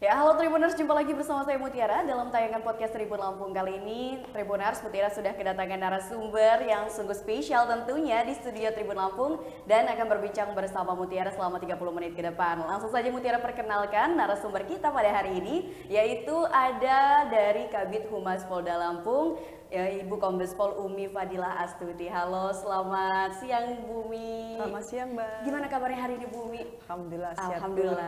Ya, halo Tribuners, jumpa lagi bersama saya Mutiara dalam tayangan podcast Tribun Lampung kali ini. Tribuners, Mutiara sudah kedatangan narasumber yang sungguh spesial tentunya di studio Tribun Lampung dan akan berbincang bersama Mutiara selama 30 menit ke depan. Langsung saja Mutiara perkenalkan narasumber kita pada hari ini, yaitu ada dari Kabid Humas Polda Lampung, ya, Ibu Kombes Pol Umi Fadilah Astuti. Halo, selamat siang Bu Umi. Selamat siang Mbak. Gimana kabarnya hari ini Bu Umi? Alhamdulillah sehat. Alhamdulillah.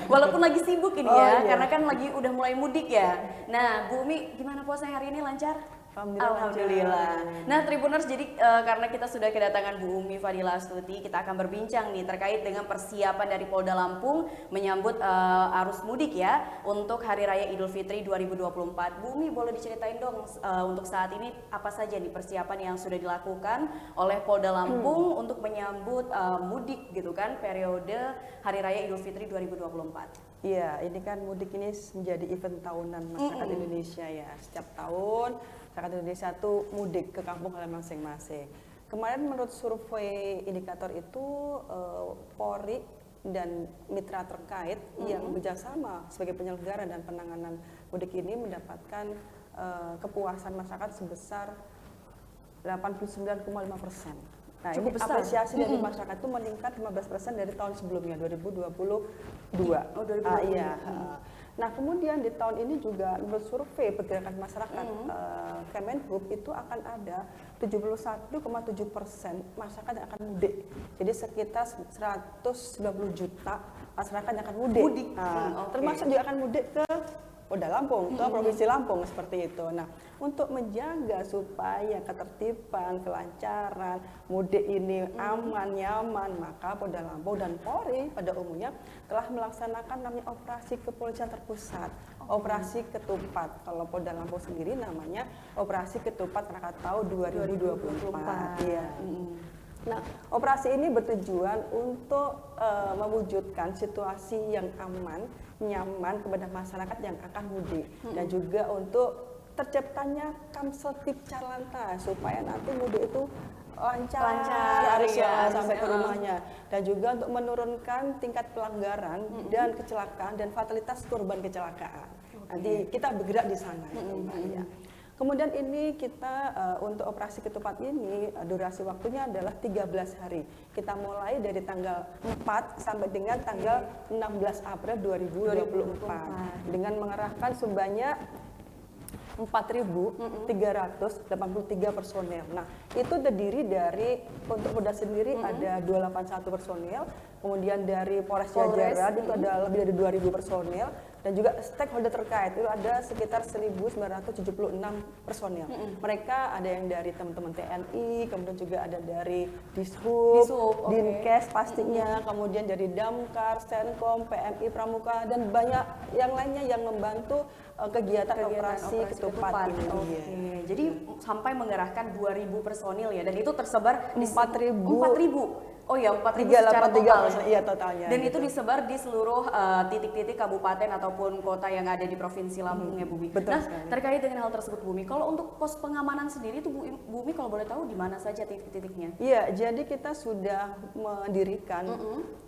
Walaupun lagi sibuk ini ya, iya. karena kan lagi udah mulai mudik ya. Nah, Bu Umi, gimana puasanya hari ini, lancar? Alhamdulillah. Nah, Tribuners, jadi karena kita sudah kedatangan Bu Umi Fadilah Astuti, kita akan berbincang nih terkait dengan persiapan dari Polda Lampung menyambut arus mudik ya untuk Hari Raya Idul Fitri 2024. Bu Umi, boleh diceritain dong untuk saat ini apa saja nih persiapan yang sudah dilakukan oleh Polda Lampung untuk menyambut mudik gitu kan periode Hari Raya Idul Fitri 2024. Iya, ini kan mudik ini menjadi event tahunan masyarakat Indonesia ya. Setiap tahun masyarakat Indonesia tuh mudik ke kampung halaman masing-masing. Kemarin menurut survei indikator itu Polri dan mitra terkait yang bekerjasama sebagai penyelenggara dan penanganan mudik ini mendapatkan kepuasan masyarakat sebesar 89,5%. Nah, Cukup ini besar. apresiasi dari masyarakat itu meningkat 15% dari tahun sebelumnya 2022. Oh, 2022. Iya. Nah, kemudian di tahun ini juga menurut survei pergerakan masyarakat Kemenhub itu akan ada 71,7% masyarakat yang akan mudik. Jadi sekitar 190 juta masyarakat yang akan mudik. Termasuk juga akan mudik ke Polda Lampung, ke Provinsi Lampung seperti itu. Nah, untuk menjaga supaya ketertiban, kelancaran mudik ini aman, nyaman, maka Polda Lampung dan Polri pada umumnya telah melaksanakan namanya operasi kepolisian terpusat, operasi ketupat. Kalau Polda Lampung sendiri namanya operasi ketupat Krakatau 2024. Iya. Nah, operasi ini bertujuan untuk mewujudkan situasi yang aman, nyaman kepada masyarakat yang akan mudik dan juga untuk terciptanya Kamseltip Carlanta supaya nanti mudik itu lancar ya, sampai ke rumahnya dan juga untuk menurunkan tingkat pelanggaran dan kecelakaan dan fatalitas korban kecelakaan. Nanti kita bergerak di sana ya. Kemudian ini kita untuk operasi ketupat ini durasi waktunya adalah 13 hari. Kita mulai dari tanggal 4 sampai dengan tanggal 16 April 2024 dengan mengerahkan sebanyak 4.383 personel. Nah, itu terdiri dari untuk Polda sendiri ada 281 personel, kemudian dari Polres Jajaran itu ada lebih dari 2.000 personel, dan juga stakeholder terkait itu ada sekitar 1.976 personel. Mereka ada yang dari teman-teman TNI, kemudian juga ada dari Dishub, Dinkes pastinya, kemudian dari Damkar, Senkom, PMI Pramuka, dan banyak yang lainnya yang membantu kegiatan operasi ketupat ini. Jadi sampai mengerahkan 2.000 personil ya, dan itu tersebar di 4.000. Oh ya, 4.000 secara total. Iya, totalnya. Dan itu disebar di seluruh titik-titik kabupaten ataupun kota yang ada di Provinsi Lampung ya, Bu Umi. Betul Nah, sekali. terkait dengan hal tersebut, Bu Umi, kalau untuk pos pengamanan sendiri itu Bu Umi kalau boleh tahu di mana saja titik-titiknya? Iya, jadi kita sudah mendirikan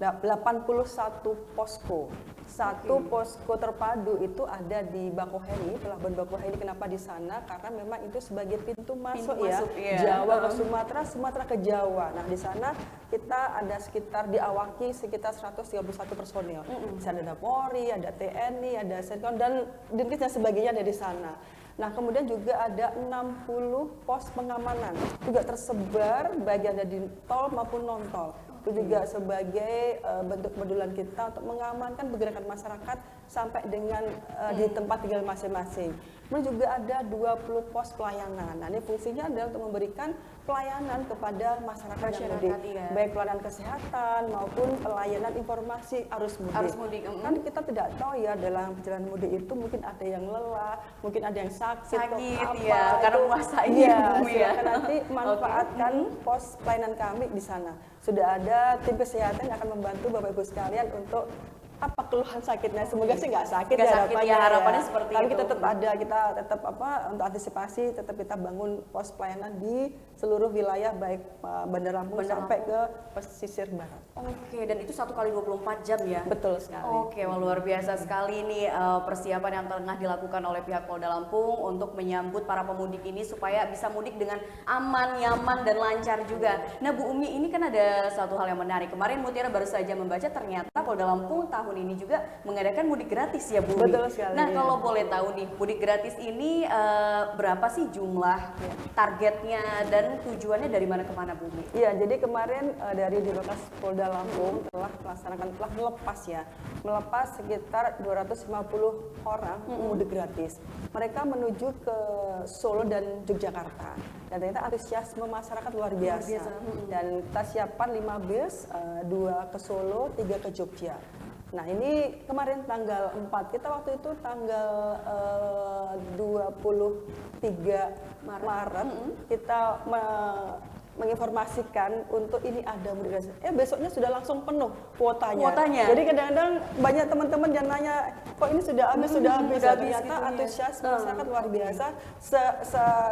81 posko. Satu posko terpadu itu ada di Bakoheni, Pelabuhan Bakoheni. Kenapa di sana? Karena memang itu sebagai pintu masuk ya. Jawa ke Sumatera, Sumatera ke Jawa. Nah, di sana kita ada sekitar diawaki sekitar 131 personil. Di sana ada Polri, ada TNI, ada Senkom dan Dinkes dan sebagainya dari sana. Nah, kemudian juga ada 60 pos pengamanan juga tersebar baik yang ada di tol maupun non tol. Itu juga sebagai bentuk pedulian kita untuk mengamankan pergerakan masyarakat sampai dengan di tempat tinggal masing-masing. Kemudian juga ada 20 pos pelayanan. Nah, ini fungsinya adalah untuk memberikan pelayanan kepada masyarakat yang mudik, baik pelayanan kesehatan maupun pelayanan informasi arus mudik. Kan kita tidak tahu ya dalam perjalanan mudik itu mungkin ada yang lelah, mungkin ada yang sakit atau apa. Ya, karena puasa ini silakan nanti manfaatkan pos pelayanan kami di sana. Sudah ada tim kesehatan yang akan membantu Bapak Ibu sekalian untuk apa keluhan sakitnya. Semoga sih nggak sakit Nggak ya sakit ya, harapannya seperti Tapi itu. kita tetap ada, kita tetap untuk antisipasi, tetap kita bangun pos pelayanan di seluruh wilayah baik Bandar Lampung sampai ke pesisir barat. Oke, dan itu 1 kali 24 jam ya? Betul sekali. Oke, wah, luar biasa sekali nih persiapan yang tengah dilakukan oleh pihak Polda Lampung untuk menyambut para pemudik ini supaya bisa mudik dengan aman, nyaman, dan lancar juga. Nah, Bu Umi, ini kan ada satu hal yang menarik. Kemarin Mutiara baru saja membaca ternyata Polda Lampung tahun ini juga mengadakan mudik gratis ya, Bu Umi. Betul sekali. Nah, kalau boleh tahu nih, mudik gratis ini berapa sih jumlah targetnya dan tujuannya dari mana ke mana, Bu Umi? Iya, jadi kemarin dari Dirlantas Polda Lampung telah melepas sekitar 250 orang mudik gratis. Mereka menuju ke Solo dan Yogyakarta. Dan ternyata antusiasme masyarakat luar biasa. Dan kita siapkan 5 bis, 2 ke Solo, 3 ke Jogja. Nah, ini kemarin tanggal 4, kita waktu itu tanggal 23 Maret, kita menginformasikan untuk ini ada mudik gratis. Besoknya sudah langsung penuh kuotanya. Jadi kadang-kadang banyak teman-teman yang nanya, kok ini sudah habis, Ternyata gitu antusias masyarakat luar biasa,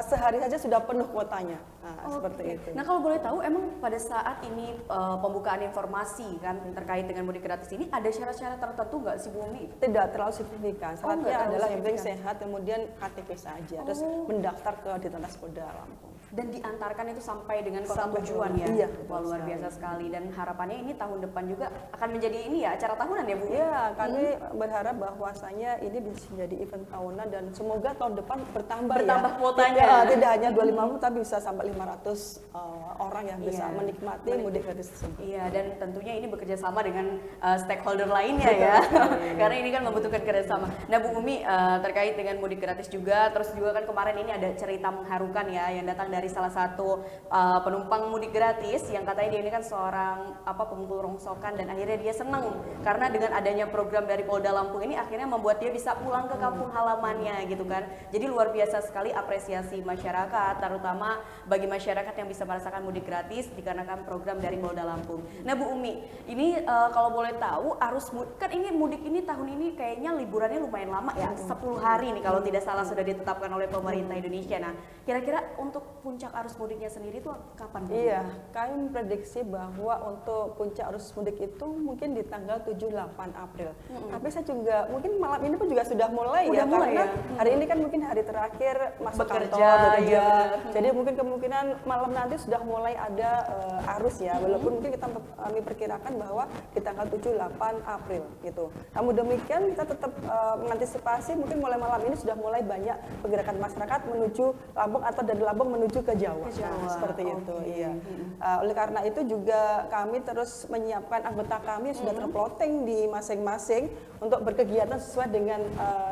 sehari saja sudah penuh kuotanya. Seperti itu. Nah, kalau boleh tahu, emang pada saat ini pembukaan informasi kan terkait dengan mudik gratis ini ada syarat-syarat tertentu nggak sih, Bu Umi? Tidak terlalu signifikan. Syaratnya adalah yang penting sehat, kemudian KTP saja, terus mendaftar ke Dirlantas Polda Lampung. Dan diantarkan itu sampai dengan kota tujuan ya? Iya, wah, luar biasa sekali. Dan harapannya ini tahun depan juga akan menjadi ini ya, acara tahunan ya, Bu? Iya, kami berharap bahwasanya ini bisa menjadi event tahunan dan semoga tahun depan bertambah kuotanya. Tidak hanya 250 tapi bisa sampai 500 orang yang bisa menikmati mudik gratis tersebut. Iya, dan tentunya ini bekerja sama dengan stakeholder lainnya ya. Karena ini kan membutuhkan kerjasama. Nah, Bu Umi, terkait dengan mudik gratis juga, terus juga kan kemarin ini ada cerita mengharukan ya yang datang dari salah satu penumpang mudik gratis yang katanya dia ini kan seorang pemukul rongsokan dan akhirnya dia senang karena dengan adanya program dari Polda Lampung ini akhirnya membuat dia bisa pulang ke kampung halamannya gitu kan. Jadi luar biasa sekali apresiasi masyarakat, terutama bagi masyarakat yang bisa merasakan mudik gratis dikarenakan program dari Polda Lampung. Nah, Bu Umi, ini kalau boleh tahu arus mudik kan ini mudik ini tahun ini kayaknya liburannya lumayan lama ya, 10 hari nih kalau tidak salah sudah ditetapkan oleh pemerintah Indonesia. Nah, kira-kira untuk puncak arus mudiknya sendiri itu kapan, Bu? Iya, kami memprediksi bahwa untuk puncak arus mudik itu mungkin di tanggal 7-8 April. Tapi saya juga mungkin malam ini pun juga sudah mulai karena hari ini kan mungkin hari terakhir masuk kantor, bekerja. Jadi mungkin kemungkinan malam nanti sudah mulai ada arus ya, walaupun mungkin kami perkirakan bahwa di tanggal 7-8 April gitu. Namun demikian kita tetap mengantisipasi mungkin mulai malam ini sudah mulai banyak pergerakan masyarakat menuju Lampung atau dari Lampung menuju ke Jawa. Seperti itu, iya. Oleh karena itu juga kami terus menyiapkan anggota kami yang sudah terploting di masing-masing untuk berkegiatan sesuai dengan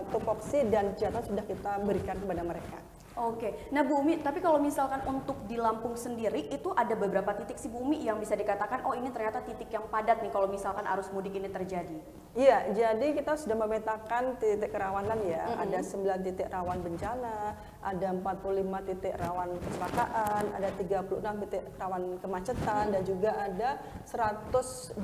tupoksi dan jadwal sudah kita berikan kepada mereka. Oke, nah Bu Umi, tapi kalau misalkan untuk di Lampung sendiri itu ada beberapa titik sih Bu Umi yang bisa dikatakan oh ini ternyata titik yang padat nih kalau misalkan arus mudik ini terjadi. Iya, jadi kita sudah memetakan titik kerawanan ya, ada 9 titik rawan bencana, ada 45 titik rawan kecelakaan, ada 36 titik rawan kemacetan dan juga ada 102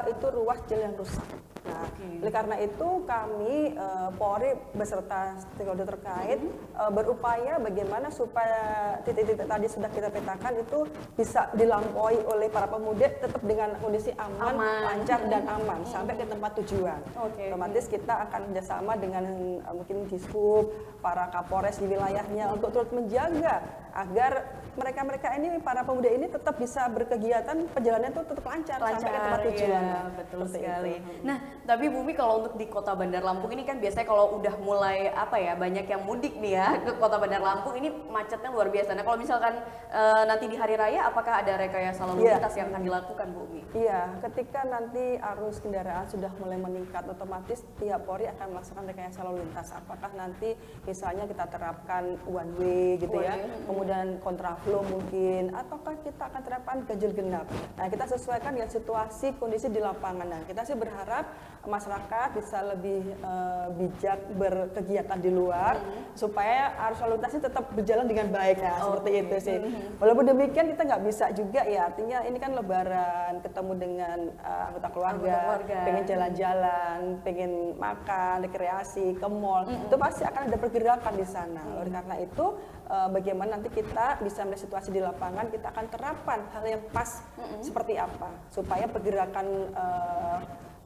itu ruas jalan yang rusak. Nah, oleh karena itu kami Polri beserta stakeholder terkait berupaya bagaimana supaya titik-titik tadi sudah kita petakan itu bisa dilampaui oleh para pemudik tetap dengan kondisi aman, lancar dan aman sampai ke tempat tujuan. Otomatis kita akan kerjasama dengan mungkin Dishub, para Kapolres di wilayahnya untuk terus menjaga agar mereka-mereka ini, para pemudik ini tetap bisa berkegiatan, perjalanan itu tetap lancar sampai ke tempat tujuan. Ya, betul sekali. Nah, tapi Bu Umi kalau untuk di Kota Bandar Lampung ini kan biasanya kalau udah mulai banyak yang mudik nih ya ke Kota Bandar Lampung ini macetnya luar biasa. Nah, kalau misalkan nanti di hari raya apakah ada rekayasa lalu lintas yang akan dilakukan, Bu Umi? Iya, ketika nanti arus kendaraan sudah mulai meningkat, otomatis pihak Polri akan melaksanakan rekayasa lalu lintas. Apakah nanti misalnya kita terapkan one way gitu ya, kemudian kontraflow kontraflow mungkin, ataukah kita akan terapkan ganjil genap. Nah, kita sesuaikan dengan situasi kondisi di lapangan. Nah, kita sih berharap masyarakat bisa lebih bijak berkegiatan di luar supaya arus lalu lintasnya tetap berjalan dengan baik. Nah, seperti itu sih. Walaupun demikian kita nggak bisa juga ya, artinya ini kan lebaran, ketemu dengan anggota keluarga, pengen jalan-jalan, pengen makan, rekreasi, ke mall, itu pasti akan ada pergerakan di sana. Oleh karena itu, bagaimana nanti kita bisa melihat situasi di lapangan, kita akan terapkan hal yang pas seperti apa, supaya pergerakan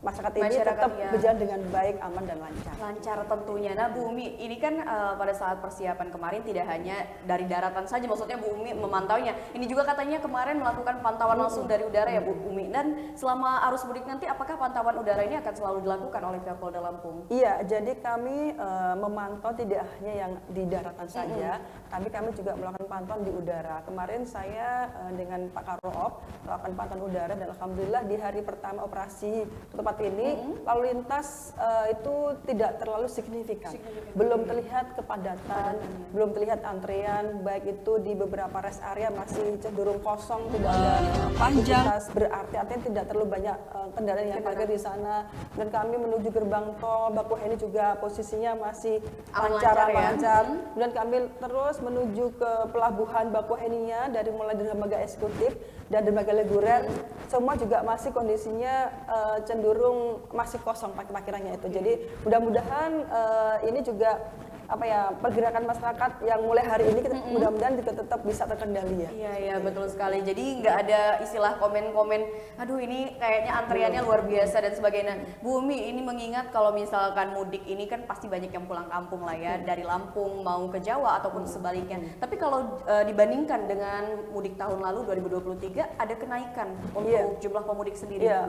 masyarakat ini tetap berjalan dengan baik, aman dan lancar. Lancar tentunya. Nah, Bu Umi, ini kan pada saat persiapan kemarin tidak hanya dari daratan saja, maksudnya Bu Umi memantaunya. Ini juga katanya kemarin melakukan pantauan langsung dari udara ya Bu Umi. Dan selama arus mudik nanti, apakah pantauan udara ini akan selalu dilakukan oleh pihak Polda Lampung? Iya, jadi kami memantau tidak hanya yang di daratan saja, tapi kami juga melakukan pantauan di udara. Kemarin saya dengan Pak Karoop melakukan pantauan udara dan alhamdulillah di hari pertama operasi tempat ini lalu lintas itu tidak terlalu signifikan. Belum terlihat kepadatan, belum terlihat antrean, baik itu di beberapa rest area masih cenderung kosong, tidak ada aktivitas berarti, artinya tidak terlalu banyak kendaraan yang parkir di sana. Dan kami menuju gerbang tol Bakauheni juga posisinya masih lancar. Dan kami terus menuju ke pelabuhan Bakauheni-nya dari mulai dermaga eksekutif dan dermaga reguler, semua juga masih kondisinya cenderung masih kosong parkirannya itu. Jadi mudah-mudahan ini juga pergerakan masyarakat yang mulai hari ini kita mudah-mudahan juga tetap bisa terkendali ya. Iya betul sekali. Jadi nggak ada istilah komen-komen, aduh ini kayaknya antriannya luar biasa dan sebagainya. Bu Umi, ini mengingat kalau misalkan mudik ini kan pasti banyak yang pulang kampung lah ya, dari Lampung mau ke Jawa ataupun sebaliknya. Tapi kalau dibandingkan dengan mudik tahun lalu 2023 ada kenaikan untuk jumlah pemudik sendiri. Iya,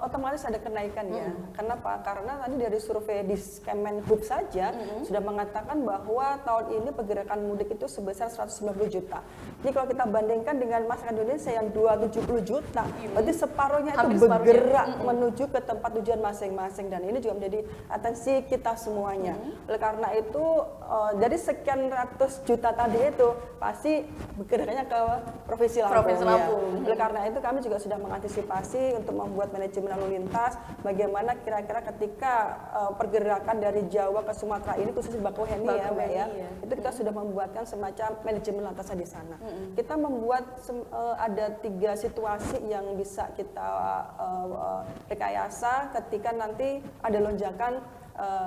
otomatis ada kenaikan ya. Kenapa? Karena tadi dari survei di Kemenhub saja sudah mengatakan bahwa tahun ini pergerakan mudik itu sebesar 190 juta. Ini kalau kita bandingkan dengan masyarakat Indonesia yang 270 juta, berarti separuhnya itu bergerak menuju ke tempat tujuan masing-masing, dan ini juga menjadi atensi kita semuanya. Oleh karena itu dari sekian ratus juta tadi itu pasti bergeraknya ke Provinsi Lampung. Ya. Oleh karena itu kami juga sudah mengantisipasi untuk membuat manajemen lalu lintas, bagaimana kira-kira ketika pergerakan dari Jawa ke Sumatera ini khususnya Bakauheni ya Mbak ya, itu kita sudah membuatkan semacam manajemen lantasnya di sana. Kita membuat ada 3 situasi yang bisa kita rekayasa ketika nanti ada lonjakan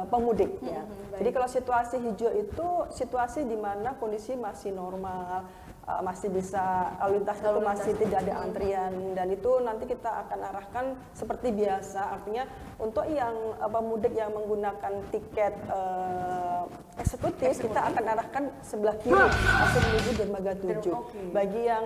pemudik ya. Jadi kalau situasi hijau itu situasi di mana kondisi masih normal, masih bisa lalu lintas itu masih tidak ada antrian, dan itu nanti kita akan arahkan seperti biasa, artinya untuk yang pemudik yang menggunakan tiket eksekutif kita akan arahkan sebelah kiri masih menuju dermaga 7. Bagi yang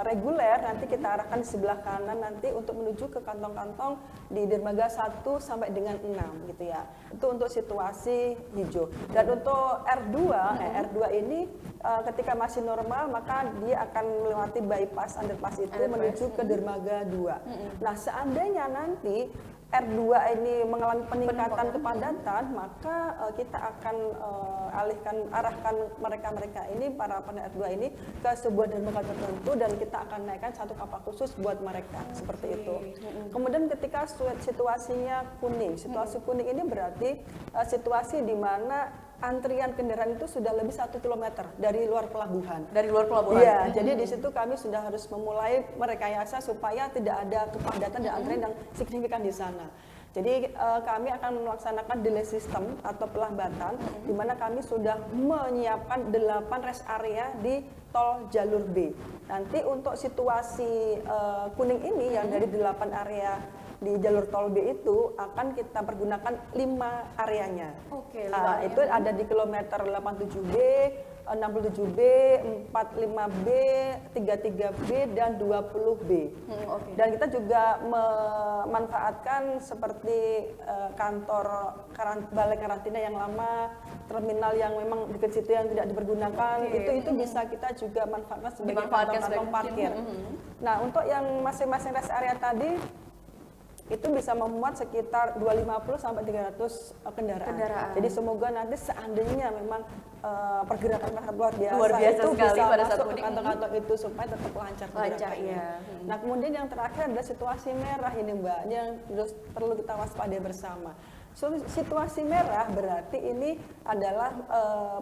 reguler nanti kita arahkan sebelah kanan nanti untuk menuju ke kantong-kantong di dermaga 1 sampai dengan 6 gitu ya. Itu untuk situasi hijau. Dan untuk R2 R2 ini ketika masih normal maka dia akan melewati bypass underpass itu menuju ke dermaga 2. Nah, seandainya nanti R2 ini mengalami peningkatan kepadatan, maka kita akan arahkan mereka ini, para pengguna R2 ini ke sebuah dermaga tertentu, dan kita akan naikkan satu kapal khusus buat mereka, seperti itu. Kemudian ketika situasinya kuning, situasi kuning ini berarti situasi di mana antrian kendaraan itu sudah lebih 1 km dari luar pelabuhan. Dari luar pelabuhan? Iya, jadi di situ kami sudah harus memulai merekayasa supaya tidak ada kepadatan dan antrian yang signifikan di sana. Jadi kami akan melaksanakan delay system atau pelambatan, di mana kami sudah menyiapkan 8 rest area di tol jalur B. Nanti untuk situasi kuning ini yang dari 8 area di jalur tol B itu akan kita pergunakan 5 areanya. Itu ada di kilometer 87B, 67B, 45B, 33B, dan 20B. Dan kita juga memanfaatkan seperti kantor balai karantina yang lama, terminal yang memang dekat situ yang tidak dipergunakan, itu bisa kita juga manfaatkan sebagai kantong parkir. Nah, untuk yang masing-masing rest area tadi, itu bisa memuat sekitar 250 sampai 300 kendaraan. Jadi semoga nanti seandainya memang pergerakan masyarakat luar biasa itu sekali bisa pada masuk saat ke kantong-kantong itu supaya tetap lancar pergerakannya. Iya. Nah kemudian yang terakhir adalah situasi merah ini Mbak, yang terus perlu kita waspadai bersama. Situasi merah berarti ini adalah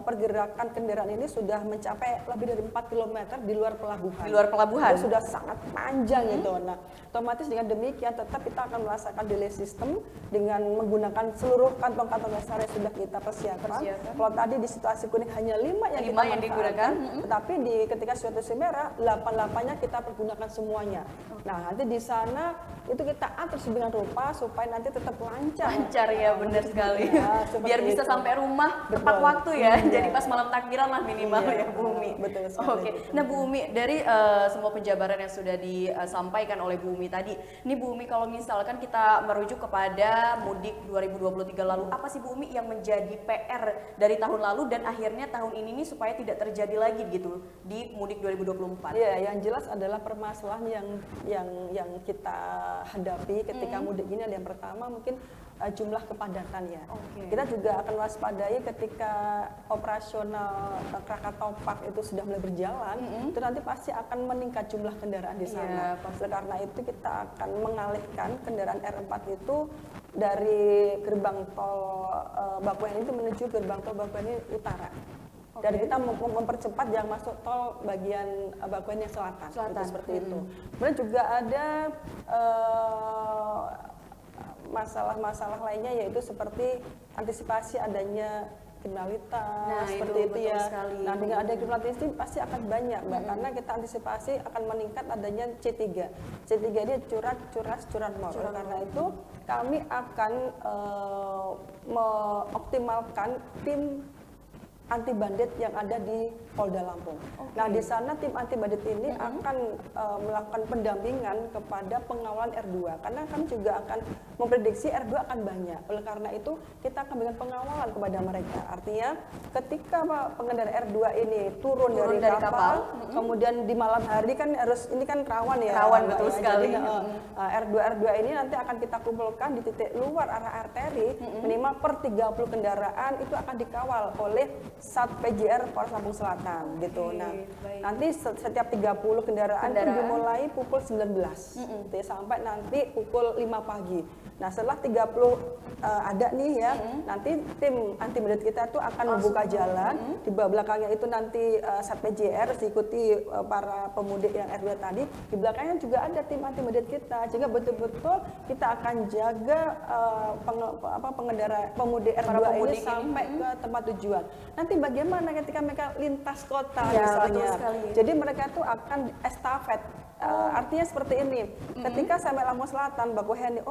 pergerakan kendaraan ini sudah mencapai lebih dari 4 km di luar pelabuhan. Di luar pelabuhan? Itu sudah sangat panjang gitu. Nah, otomatis dengan demikian tetap kita akan merasakan delay system dengan menggunakan seluruh kantong-kantong dasar yang sudah kita persiapkan. Kalau tadi di situasi kuning hanya 5 yang kita manfaatkan, tetapi ketika situasi merah 8-8-nya kita pergunakan semuanya. Nah, nanti di sana itu kita atur sedemikian rupa supaya nanti tetap lancar. Lancar ya, benar sekali. Ya, biar bisa sampai rumah tepat waktu ya. Jadi pas malam takbiran lah minimal ya Bu Umi. Betul sekali. Oke. Nah Bu Umi, dari semua penjabaran yang sudah disampaikan oleh Bu Umi tadi, ini Bu Umi kalau misalkan kita merujuk kepada mudik 2023 lalu, apa sih Bu Umi yang menjadi PR dari tahun lalu dan akhirnya tahun ini nih supaya tidak terjadi lagi gitu di mudik 2024? Ya, yang jelas adalah permasalahan yang kita hadapi ketika mudik ini. Yang pertama mungkin jumlah kepadatan ya. Kita juga akan waspadai ketika operasional Krakatau Park itu sudah mulai berjalan, itu nanti pasti akan meningkat jumlah kendaraan di sana. Karena itu kita akan mengalihkan kendaraan R4 itu dari gerbang tol Bakauheni itu menuju gerbang tol Bakauheni Utara. Dan kita mempercepat yang masuk tol bagian Bakauheni Selatan. Itu seperti itu. Kemudian juga ada masalah-masalah lainnya yaitu seperti antisipasi adanya kriminalitas seperti itu ya. Nah dengan ada kriminalitas ini pasti akan banyak Mbak, karena kita antisipasi akan meningkat adanya C3. C3 ini curanmor. Karena itu kami akan mengoptimalkan tim anti bandit yang ada di Polda Lampung. Nah di sana tim anti bandit ini akan melakukan pendampingan kepada pengawalan R2 karena kami juga akan memprediksi R2 akan banyak. Oleh karena itu kita akan berikan pengawalan kepada mereka. Artinya ketika pengendara R2 ini turun dari kapal, kemudian di malam hari kan ini kan rawan ya. Rawan betul sekali. R2 ini nanti akan kita kumpulkan di titik luar arah arteri minimal per 30 kendaraan itu akan dikawal oleh Sat PJR Polres Lampung Selatan gitu. Nah, nanti setiap 30 kendaraan itu dimulai pukul 19 sampai nanti pukul 5 pagi. Nah, setelah 30 ada nih ya, nanti tim anti bandit kita tuh akan membuka jalan. Di belakangnya itu nanti Sat PJR diikuti para pemudik yang R2 tadi. Di belakangnya juga ada tim anti bandit kita. Sehingga betul-betul kita akan jaga pengendara pemudik R2 ini sampai ke tempat tujuan. Nanti bagaimana ketika mereka lintas kota misalnya. Jadi mereka tuh akan estafet. Artinya seperti ini. Ketika sampai Lampung Selatan, Bakauheni,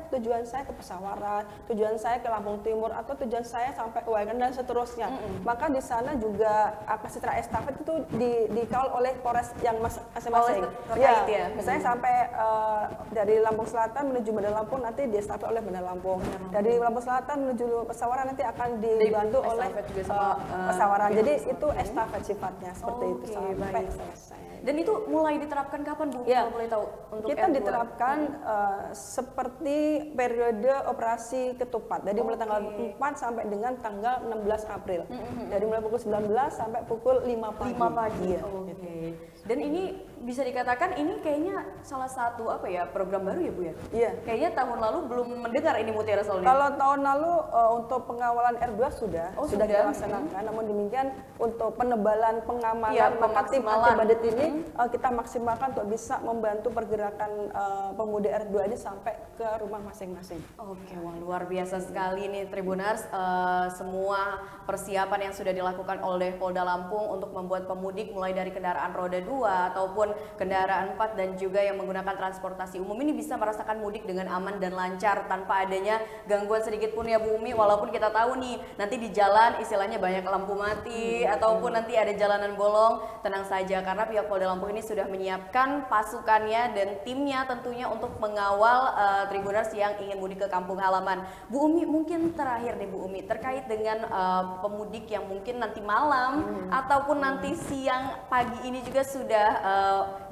tujuan saya ke Pesawaran, tujuan saya ke Lampung Timur, atau tujuan saya sampai ke Waingan dan seterusnya. Maka di sana juga setelah estafet itu dikawal oleh Polres yang masing-masing. Ya, misalnya sampai dari Lampung Selatan menuju Bandar Lampung nanti diestafet oleh Bandar Lampung. Dari Lampung Selatan menuju Pesawaran nanti akan dibantu oleh Pesawaran. Jadi itu estafet sifatnya seperti itu sampai selesai. Dan itu mulai diterapkan kapan Bu? Ya, boleh tahu untuk kita R2? diterapkan seperti periode operasi ketupat. Dari mulai tanggal 4 sampai dengan tanggal 16 April. Dari mulai pukul 19 sampai pukul 5 pagi. 5 pagi. Dan ini bisa dikatakan ini kayaknya salah satu program baru ya Bu ya? Iya. Kayaknya tahun lalu belum mendengar ini Mutiara Sol. Kalau tahun lalu untuk pengawalan R2 sudah kita laksanakan. Namun demikian untuk penebalan pengamanan tim anti bandit ini kita maksimalkan untuk bisa membantu pergerakan pemudik R2 ini sampai ke rumah masing-masing. Oke, wah luar biasa sekali nih Tribuners, semua persiapan yang sudah dilakukan oleh Polda Lampung untuk membuat pemudik mulai dari kendaraan roda 2 ataupun kendaraan 4 dan juga yang menggunakan transportasi umum ini bisa merasakan mudik dengan aman dan lancar tanpa adanya gangguan sedikit pun ya Bu Umi. Walaupun kita tahu nih nanti di jalan istilahnya banyak lampu mati ataupun nanti ada jalanan bolong, tenang saja karena pihak Polda Lampung ini sudah menyiapkan pasukannya dan timnya tentunya untuk mengawal Tribuners yang ingin mudik ke kampung halaman. Bu Umi, mungkin terakhir nih Bu Umi terkait dengan pemudik yang mungkin nanti malam ataupun nanti siang pagi ini juga sudah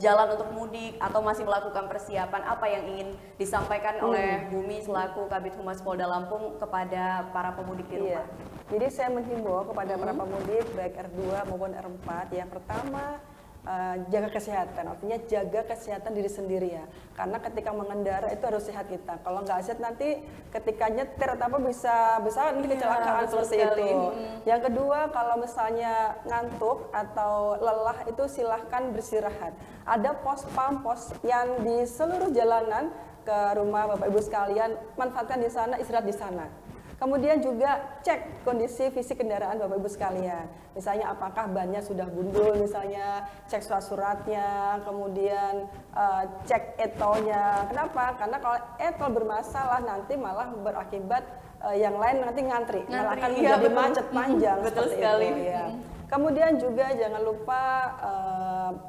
jalan untuk mudik atau masih melakukan persiapan, apa yang ingin disampaikan oleh Bu Umi selaku Kabid Humas Polda Lampung kepada para pemudik di rumah? Jadi saya menghimbau kepada para pemudik baik R2 maupun R4, yang pertama jaga kesehatan, artinya jaga kesehatan diri sendiri ya. Karena ketika mengendara itu harus sehat kita. Kalau nggak sehat nanti ketika nyetir atau apa bisa nanti kecelakaan seperti itu. Yang kedua, kalau misalnya ngantuk atau lelah itu silahkan beristirahat. Ada pos pam yang di seluruh jalanan ke rumah Bapak Ibu sekalian, manfaatkan di sana, istirahat di sana. Kemudian juga cek kondisi fisik kendaraan Bapak Ibu sekalian. Misalnya apakah bannya sudah gundul, misalnya cek surat-suratnya, kemudian cek etolnya. Kenapa? Karena kalau etol bermasalah nanti malah berakibat yang lain nanti ngantri malah akan menjadi macet panjang. Betul sekali. Itu, ya. Kemudian juga jangan lupa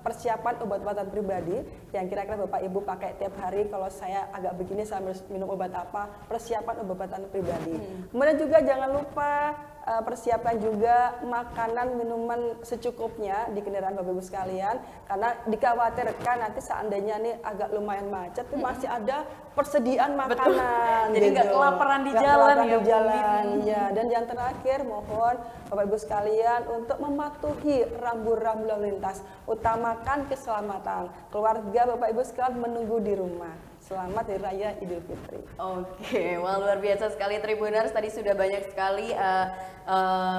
persiapan obat-obatan pribadi yang kira-kira Bapak Ibu pakai tiap hari. Kalau saya agak begini saya harus minum obat apa, persiapan obat-obatan pribadi. Kemudian juga jangan lupa persiapan juga makanan minuman secukupnya di kendaraan Bapak Ibu sekalian, karena dikhawatirkan nanti seandainya nih agak lumayan macet tuh masih ada persediaan makanan. Jadi nggak kelaparan di jalan ya. Dan yang terakhir mohon Bapak Ibu sekalian untuk mematuhi rambu-rambu lalu lintas, utamakan keselamatan. Keluarga Bapak Ibu sekalian menunggu di rumah. Selamat Hari Raya Idul Fitri. Oke, wah luar biasa sekali Tribuners. Tadi sudah banyak sekali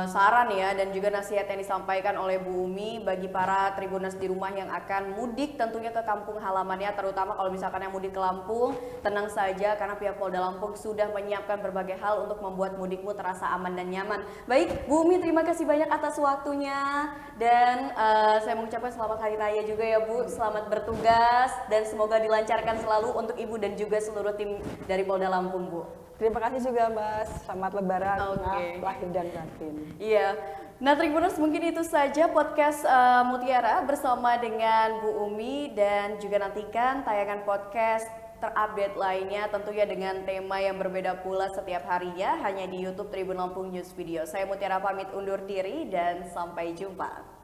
saran ya dan juga nasihat yang disampaikan oleh Bu Umi bagi para Tribuners di rumah yang akan mudik tentunya ke kampung halamannya, terutama kalau misalkan yang mudik ke Lampung, tenang saja karena pihak Polda Lampung sudah menyiapkan berbagai hal untuk membuat mudikmu terasa aman dan nyaman. Baik, Bu Umi, terima kasih banyak atas waktunya dan saya mengucapkan selamat Hari Raya juga ya Bu. Selamat bertugas dan semoga dilancarkan selalu untuk Ibu dan juga seluruh tim dari Polda Lampung, Bu. Terima kasih juga Mas, selamat lebaran, lahir dan batin. Iya, nah Tribuners mungkin itu saja podcast Mutiara bersama dengan Bu Umi, dan juga nantikan tayangan podcast terupdate lainnya tentunya dengan tema yang berbeda pula setiap harinya hanya di YouTube Tribun Lampung News Video. Saya Mutiara pamit undur diri dan sampai jumpa.